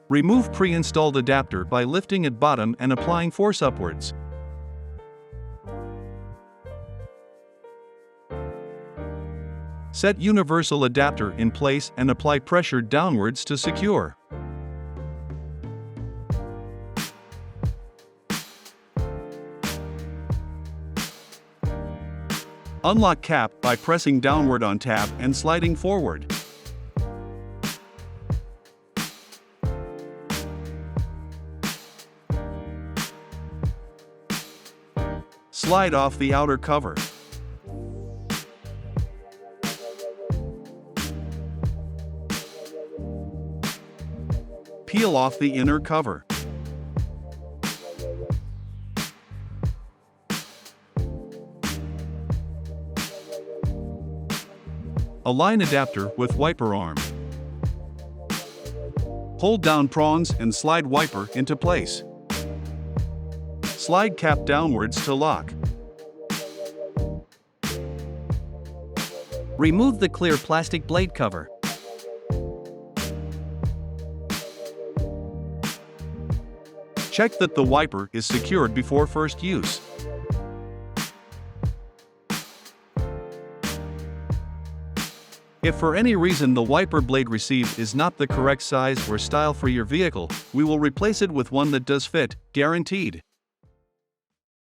Remove pre-installed adapter by lifting at bottom and applying force upwards. Set universal adapter in place and apply pressure downwards to secure. Unlock cap by pressing downward on tab and sliding forward. Slide off the outer cover. Peel off the inner cover. Align adapter with wiper arm. Hold down prongs and slide wiper into place. Slide cap downwards to lock. Remove the clear plastic blade cover. Check that the wiper is secured before first use. If for any reason the wiper blade received is not the correct size or style for your vehicle, we will replace it with one that does fit, guaranteed.